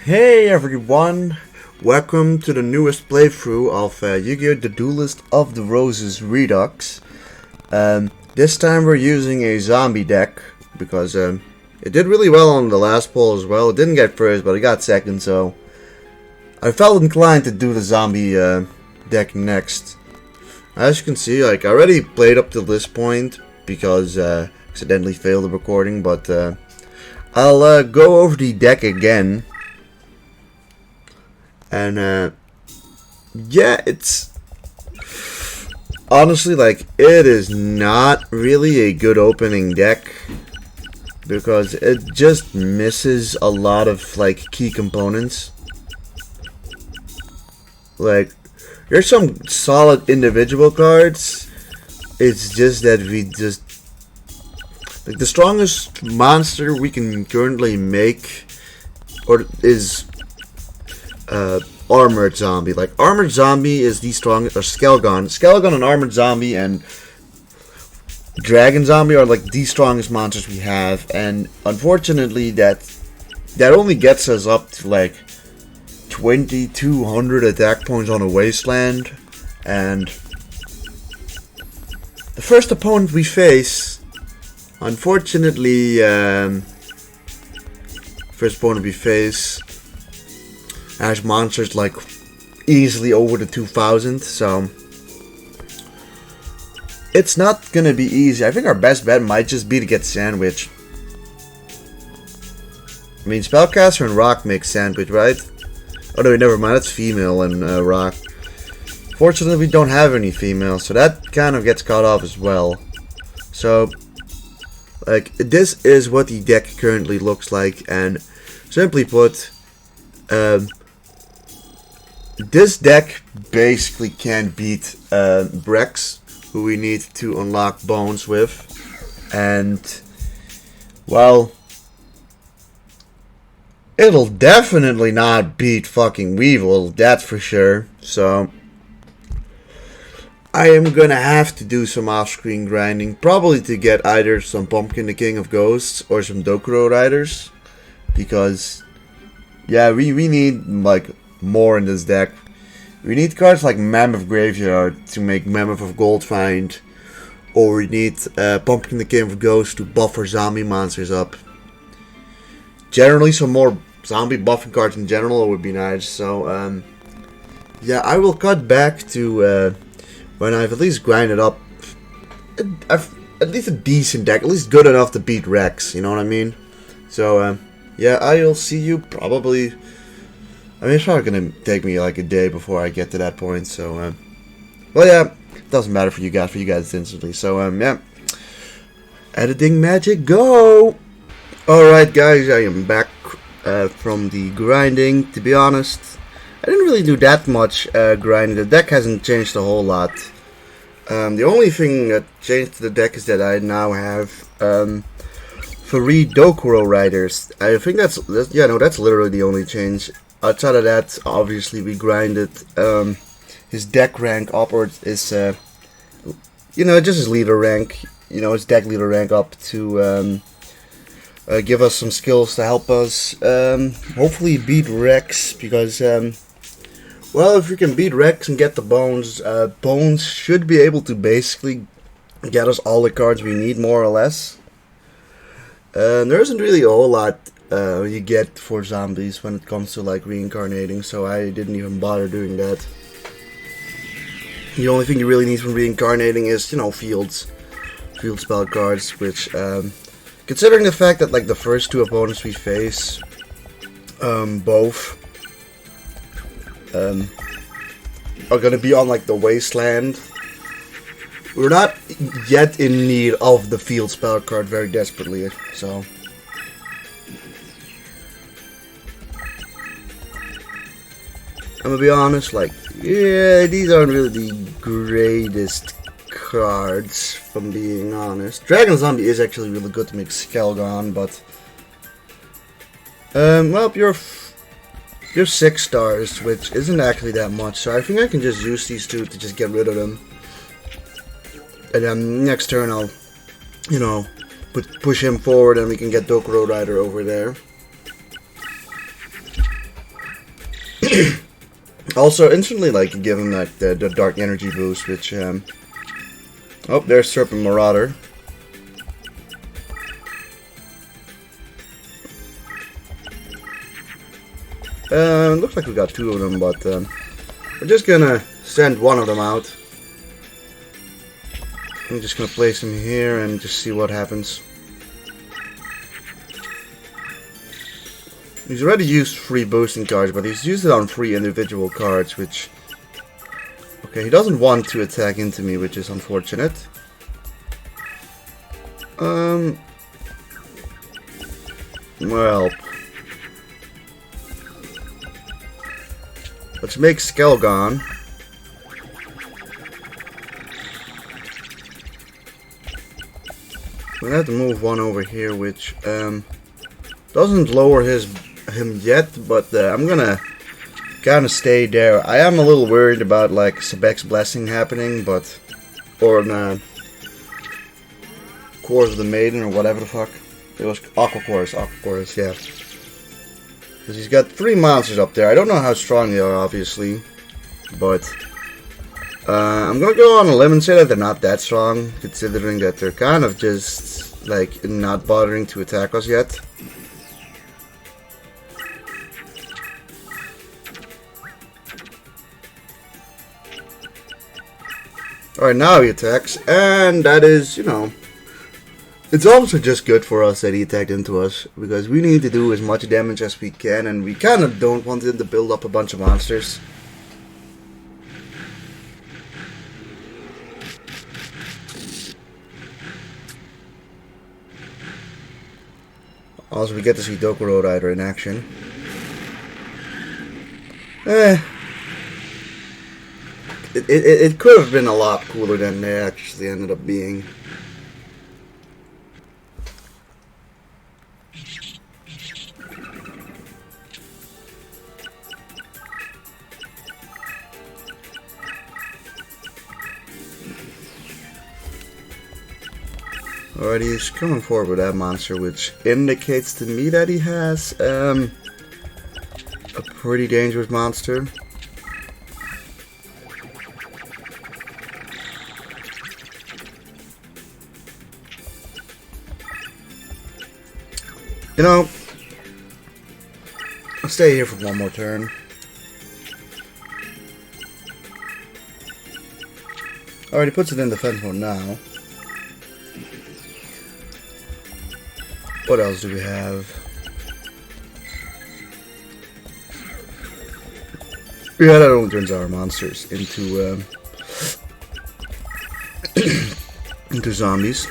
Hey everyone, welcome to the newest playthrough of Yu-Gi-Oh! The Duelist of the Roses Redux. This time we're using a zombie deck because it did really well on the last poll as well. It didn't get first, but it got second, so I felt inclined to do the zombie deck next. As you can see, I already played up to this point because accidentally failed the recording, but I'll go over the deck again. And yeah, it's honestly it is not really a good opening deck because it just misses a lot of key components. There's some solid individual cards. It's just that the strongest monster we can currently make is Armored Zombie. Armored Zombie is the strongest, or Skelegon and Armored Zombie and Dragon Zombie are the strongest monsters we have, and unfortunately that only gets us up to 2200 attack points on a wasteland. And the first opponent we face, unfortunately, has monsters easily over the 2000, so it's not gonna be easy. I think our best bet might just be to get Sandwich. I mean, Spellcaster and Rock makes Sandwich, right? Oh no, never mind, that's female and Rock. Fortunately, we don't have any females, so that kind of gets cut off as well. So, this is what the deck currently looks like, and simply put, this deck basically can beat Brex, who we need to unlock Bones with, and well, it'll definitely not beat fucking Weevil, that's for sure. So I am gonna have to do some off-screen grinding, probably to get either some Pumpkin the King of Ghosts or some Dokuro Riders, because yeah, we need more in this deck. We need cards like Mammoth Graveyard to make Mammoth of Gold Find, or we need Pumpkin the King of Ghosts to buff our zombie monsters up. Generally, some more zombie buffing cards in general would be nice. So yeah, I will cut back to when I've at least grinded up at least a decent deck, at least good enough to beat Rex, you know what I mean? So yeah, I'll see you probably. I mean, it's probably gonna take me a day before I get to that point. So, well, yeah, it doesn't matter for you guys. For you guys, it's instantly. So, yeah, editing magic, go! All right, guys, I am back from the grinding. To be honest, I didn't really do that much grinding. The deck hasn't changed a whole lot. The only thing that changed to the deck is that I now have 3 Dokuro Riders. I think that's literally the only change. Outside of that, obviously we grinded his deck rank upwards. Is just his leader rank. His deck leader rank up to give us some skills to help us hopefully beat Rex. Because well, if we can beat Rex and get the Bones, Bones should be able to basically get us all the cards we need, more or less. There isn't really a whole lot you get for zombies when it comes to reincarnating, so I didn't even bother doing that. The only thing you really need from reincarnating is, field spell cards, which considering the fact that the first 2 opponents we face both are gonna be on the wasteland, we're not yet in need of the field spell card very desperately. So I'm gonna be honest, yeah, these aren't really the greatest cards, from being honest. Dragon Zombie is actually really good to make Skelegon, but well, you're 6 stars, which isn't actually that much, so I think I can just use these 2 to just get rid of them. And then next turn I'll, push him forward and we can get Dokuro Rider over there. Also, instantly, like, give him like the dark energy boost, which oh, there's Serpent Marauder. Looks like we got 2 of them, but we're just gonna send one of them out. I'm just gonna place him here and just see what happens. He's already used 3 boosting cards, but he's used it on 3 individual cards, which... Okay, he doesn't want to attack into me, which is unfortunate. Well... Let's make Skelgon. We're gonna have to move one over here, which doesn't lower him yet, but I'm gonna kind of stay there. I am a little worried about like Sebek's Blessing happening, but or Chorus of the Maiden or whatever the fuck it was. Aqua Chorus, yeah. Because he's got 3 monsters up there. I don't know how strong they are, obviously, but I'm gonna go on a limb and say that they're not that strong, considering that they're kind of just like not bothering to attack us yet. Alright, now he attacks, and that is, you know, it's also just good for us that he attacked into us, because we need to do as much damage as we can, and we kind of don't want him to build up a bunch of monsters. Also, we get to see Dokuro Rider in action. It could have been a lot cooler than they actually ended up being. Alright, he's coming forward with that monster, which indicates to me that he has a pretty dangerous monster. You know, I'll stay here for one more turn. Alright, he puts it in defense mode now. What else do we have? Yeah, that only turns our monsters into into zombies.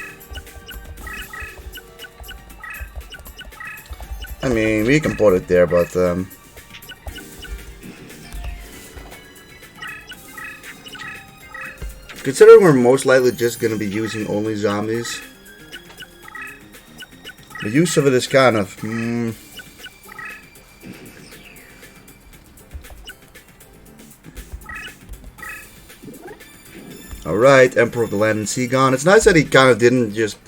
I mean, we can put it there, but considering we're most likely just gonna be using only zombies, the use of it is kind of Alright, Emperor of the Land and Sea gone. It's nice that he kind of didn't just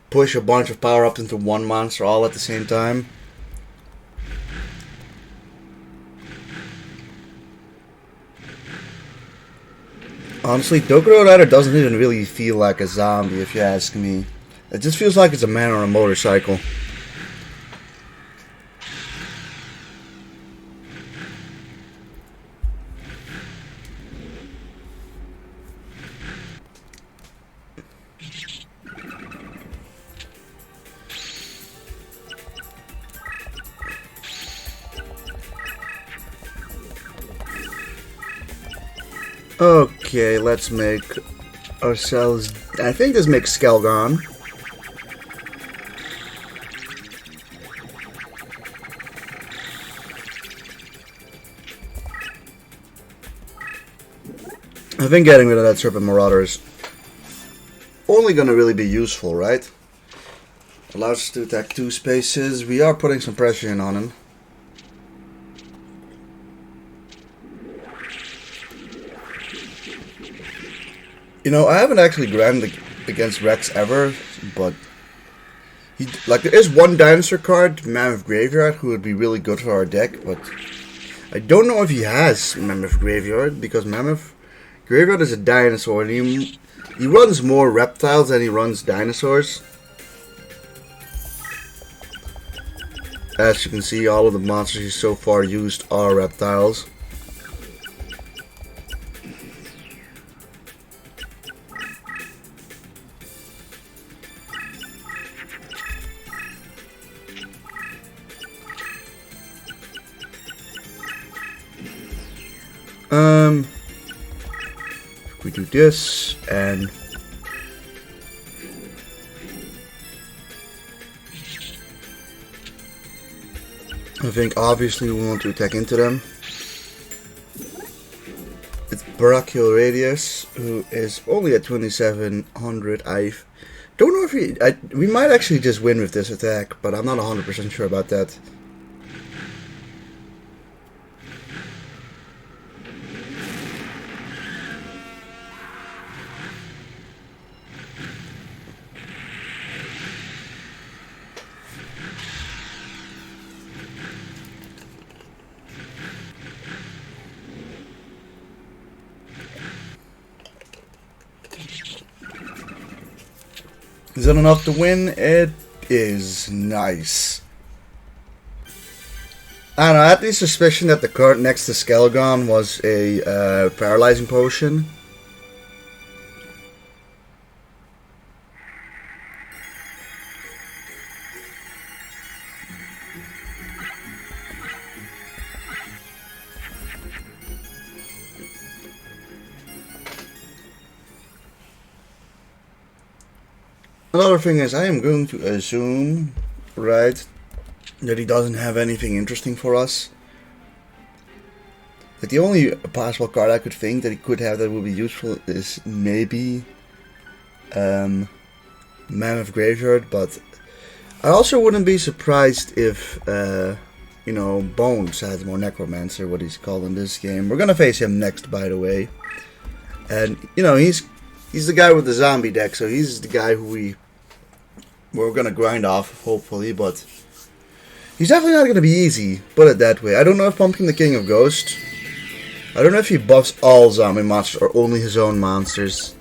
push a bunch of power-ups into one monster all at the same time. Honestly, Dokuro Rider doesn't even really feel like a zombie, if you ask me. It just feels like it's a man on a motorcycle. Okay, let's make ourselves... I think this makes Skelgon. I think getting rid of that Serpent Marauder is only going to really be useful, right? Allows us to attack 2 spaces. We are putting some pressure in on him. You know, I haven't actually grinded against Rex ever, but there is one dinosaur card, Mammoth Graveyard, who would be really good for our deck, but I don't know if he has Mammoth Graveyard, because Mammoth Graveyard is a dinosaur, and he runs more reptiles than he runs dinosaurs. As you can see, all of the monsters he's so far used are reptiles. We do this, and I think obviously we want to attack into them. It's Brachial Radius, who is only at 2700. I don't know if we might actually just win with this attack, but I'm not 100% sure about that. Is that enough to win? It is. Nice. I don't know, I had the suspicion that the card next to Skelegon was a paralyzing potion. Another thing is, I am going to assume, right, that he doesn't have anything interesting for us. That the only possible card I could think that he could have that would be useful is maybe Mammoth Graveyard, but I also wouldn't be surprised if, you know, Bones has more Necromancer, what he's called in this game. We're gonna face him next, by the way. And, you know, he's the guy with the zombie deck, so he's the guy who we're gonna grind off, hopefully, but he's definitely not gonna be easy, put it that way. I don't know if Pumpkin the King of Ghosts, I don't know if he buffs all zombie monsters or only his own monsters.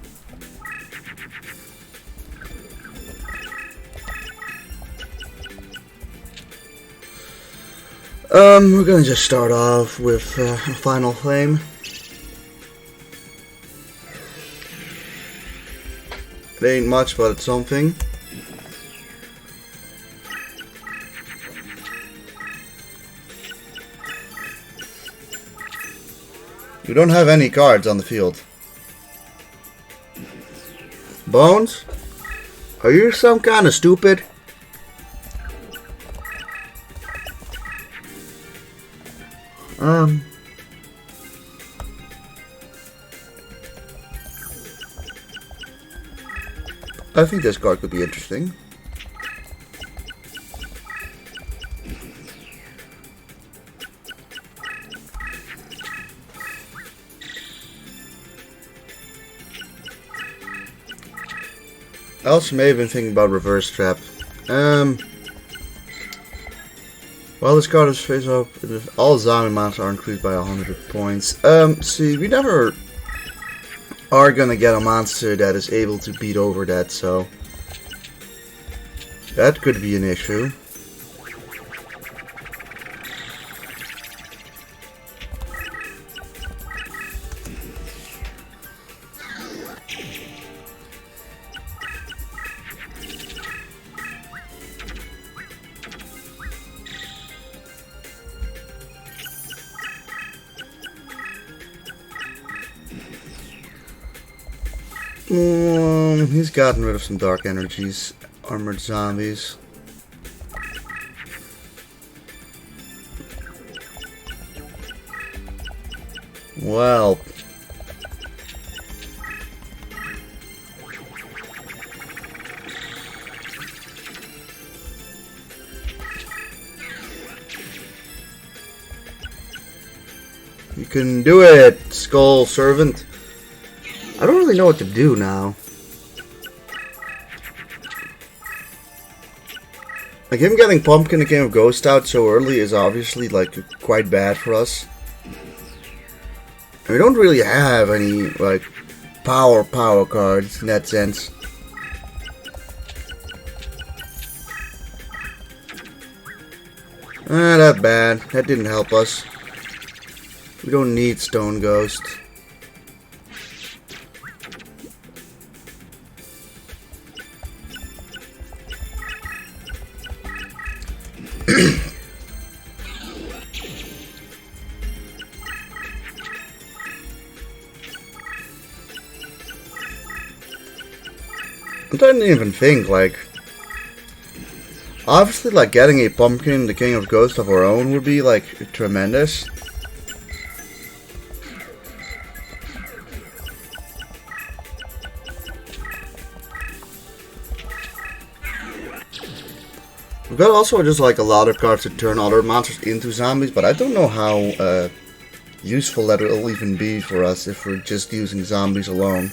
We're gonna just start off with a Final Flame. It ain't much, but it's something. We don't have any cards on the field. Bones? Are you some kind of stupid? I think this card could be interesting. I also may have been thinking about Reverse Trap. While this card is face up, all zombie monsters are increased by 100 points. See, we never are gonna get a monster that is able to beat over that, so that could be an issue. He's gotten rid of some dark energies, armored zombies. Well, you can do it, Skull Servant. I don't really know what to do now. Like, him getting Pumpkin the King of Ghosts out so early is obviously, like, quite bad for us. We don't really have any, like, power cards in that sense. That bad. That didn't help us. We don't need Stone Ghost. I didn't even think, like, obviously, like, getting a pumpkin, the King of Ghosts of our own would be, like, tremendous. We've got also just, like, a lot of cards to turn other monsters into zombies, but I don't know how useful that will even be for us if we're just using zombies alone.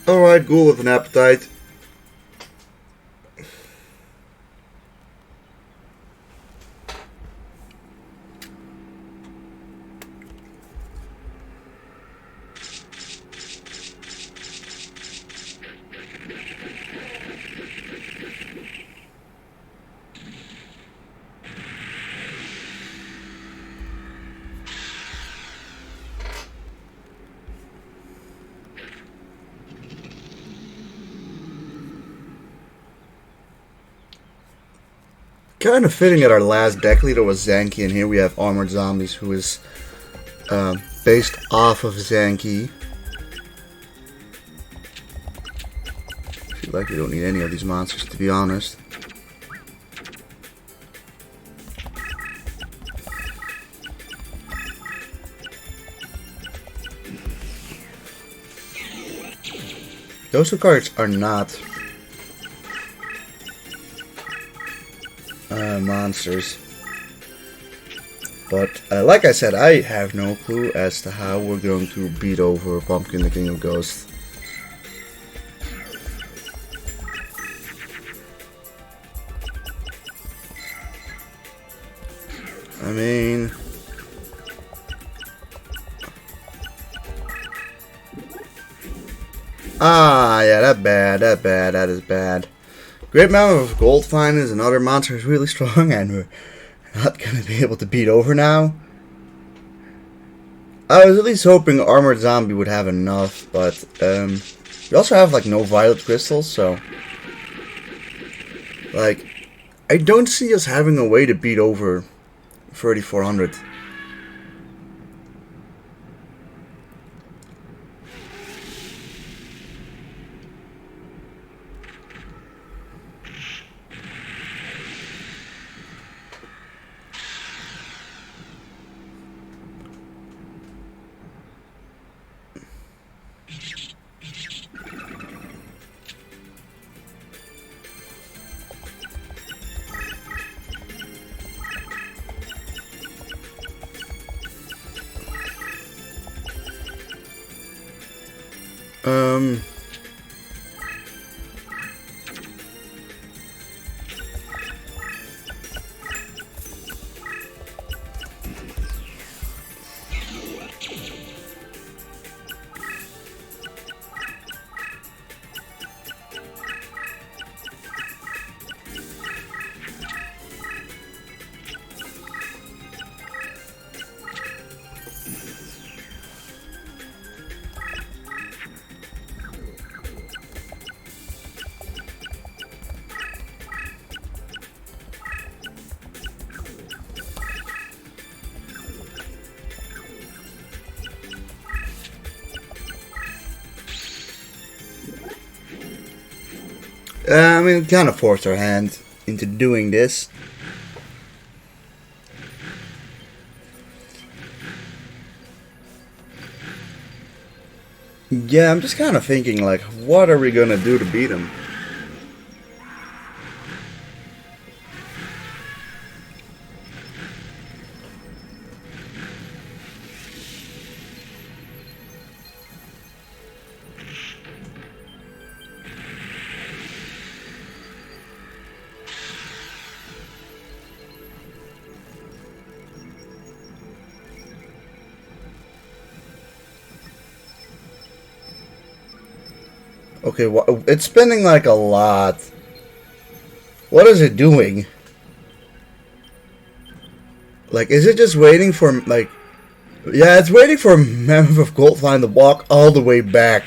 Alright, Ghoul with an appetite. Kind of fitting that our last deck leader was Zanki, and here we have Armored Zombies, who is based off of Zanki. I feel like we don't need any of these monsters, to be honest. Those two cards are not monsters, but like I said, I have no clue as to how we're going to beat over Pumpkin the King of Ghosts. I mean, yeah, that is bad. Great Mammoth of Gold Find is another monster who's really strong, and we're not going to be able to beat over now. I was at least hoping Armored Zombie would have enough, but we also have like no Violet Crystals, so like I don't see us having a way to beat over 3400. I mean, kind of forced our hand into doing this. Yeah, I'm just kind of thinking, like, what are we gonna do to beat him? Okay, it's spinning like a lot. What is it doing? Like, is it just waiting for, like... Yeah, it's waiting for Mammoth of Goldline to walk all the way back.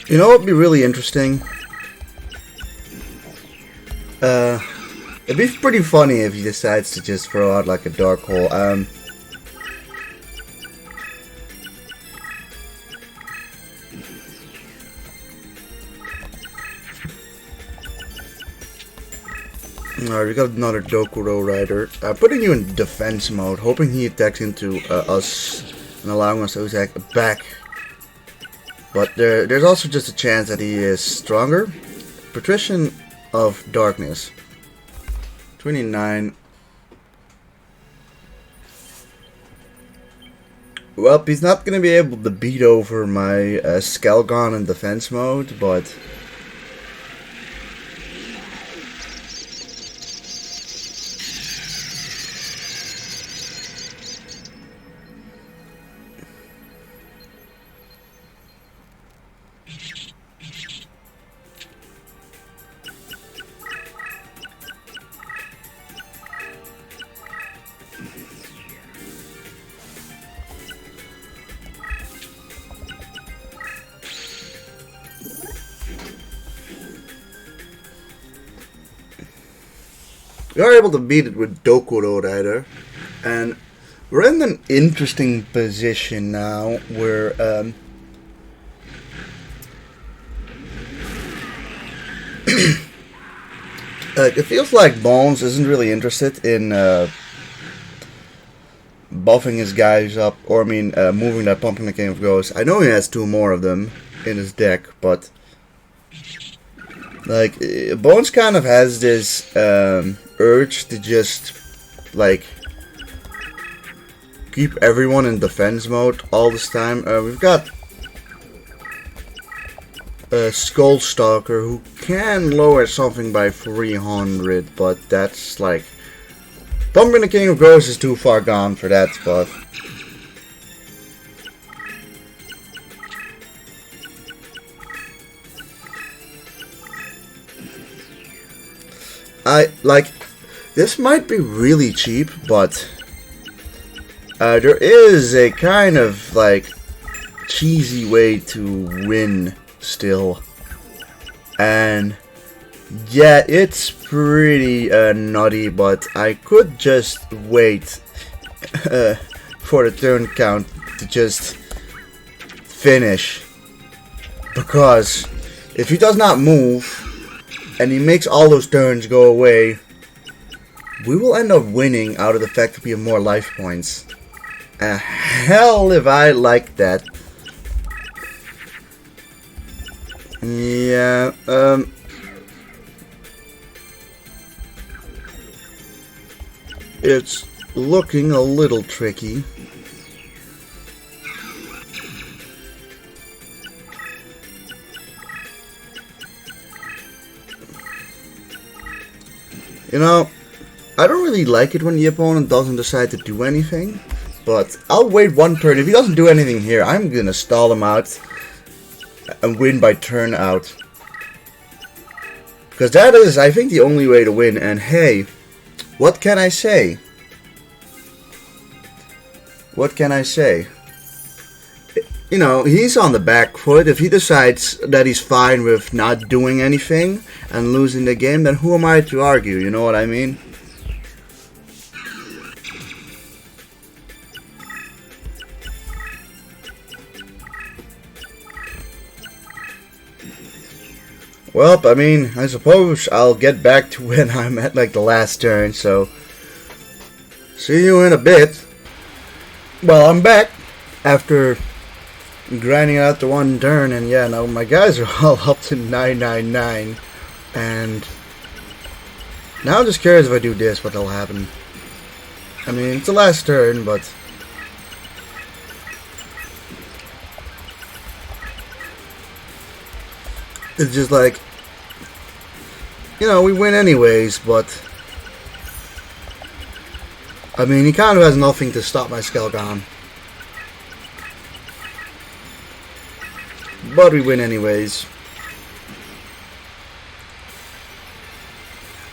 You know what would be really interesting? It'd be pretty funny if he decides to just throw out like a dark hole. Alright, we got another Dokuro Rider. Putting you in defense mode, hoping he attacks into us and allowing us to attack back. But there's also just a chance that he is stronger. Patrician of Darkness. 29. Well, he's not going to be able to beat over my Skelgon in defense mode, but... we are able to beat it with Dokuro Rider, and we're in an interesting position now where it feels like Bones isn't really interested in buffing his guys up, or I mean moving that Pumpkin the King of Ghosts. I know he has 2 more of them in his deck, but like Bones kind of has this urge to just like keep everyone in defense mode all this time. We've got a Skull Stalker who can lower something by 300, but that's like Pumpkin the King of Ghosts is too far gone for that spot. This might be really cheap, but there is a kind of like cheesy way to win still, and yeah, it's pretty nutty, but I could just wait for the turn count to just finish, because if he does not move and he makes all those turns go away, we will end up winning out of the fact that we have more life points. Hell if I like that. Yeah, it's looking a little tricky. You know, I don't really like it when the opponent doesn't decide to do anything, but I'll wait one turn. If he doesn't do anything here, I'm gonna stall him out and win by turn out. Because that is, I think, the only way to win, and hey, what can I say? What can I say? You know, he's on the back foot. If he decides that he's fine with not doing anything and losing the game, then who am I to argue, you know what I mean? Well, I mean, I suppose I'll get back to when I'm at like the last turn, so see you in a bit. Well, I'm back after grinding out the one turn, and yeah, now my guys are all up to 999, and now I'm just curious if I do this, what will happen. I mean, it's the last turn, but it's just like, you know, we win anyways, but I mean, he kind of has nothing to stop my Skelgon. But we win anyways.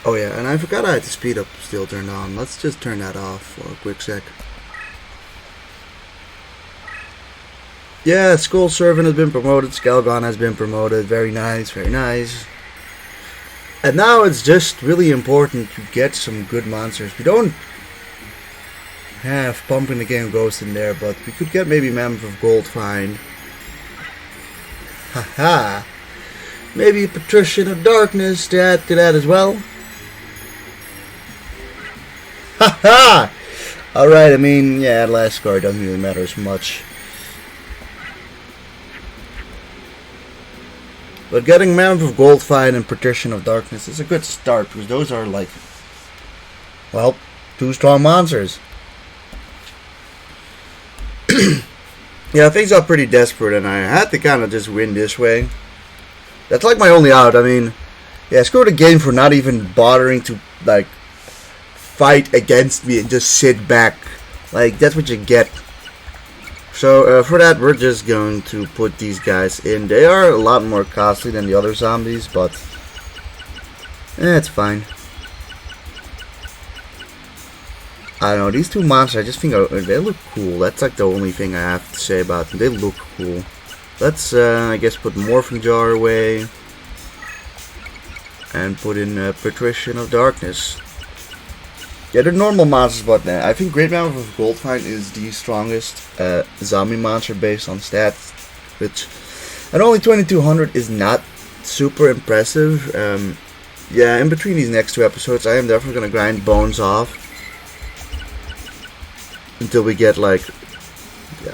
Oh yeah, and I forgot I had the speed up still turned on. Let's just turn that off for a quick sec. Yeah, Skull Servant has been promoted, Skelgon has been promoted. Very nice, very nice. And now it's just really important to get some good monsters. We don't have Pumpkin the King of Ghosts in there, but we could get maybe Mammoth of Gold Find. Haha. Maybe Patrician of Darkness to add to that as well. Haha! Alright, I mean, yeah, last card doesn't really matter as much. But getting Mammoth of Gold Find and Patrician of Darkness is a good start, because those are like, well, two strong monsters. Yeah, things are pretty desperate, and I had to kind of just win this way. That's like my only out. I mean, yeah, screw the game for not even bothering to like fight against me and just sit back. Like, that's what you get. So for that, we're just going to put these guys in. They are a lot more costly than the other zombies, but it's fine. I don't know, these two monsters, I just think they look cool. That's like the only thing I have to say about them. They look cool. Let's, I guess, put Morphing Jar away. And put in Patrician of Darkness. Yeah, they're normal monsters, but I think Great Mammoth of Goldfind is the strongest zombie monster based on stats. Which, at only 2200 is not super impressive. Yeah, in between these next two episodes, I am definitely going to grind Bones off. Until we get like,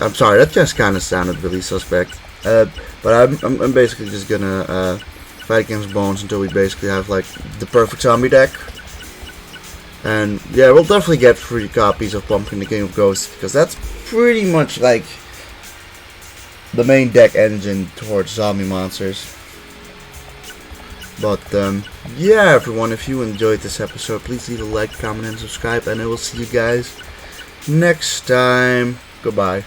I'm sorry, that just kind of sounded really suspect. But I'm basically just gonna fight against Bones until we basically have like the perfect zombie deck. And yeah, we'll definitely get 3 copies of Pumpkin the King of Ghosts, because that's pretty much like the main deck engine towards zombie monsters. But yeah, everyone, if you enjoyed this episode, please leave a like, comment, and subscribe, and I will see you guys next time. Goodbye.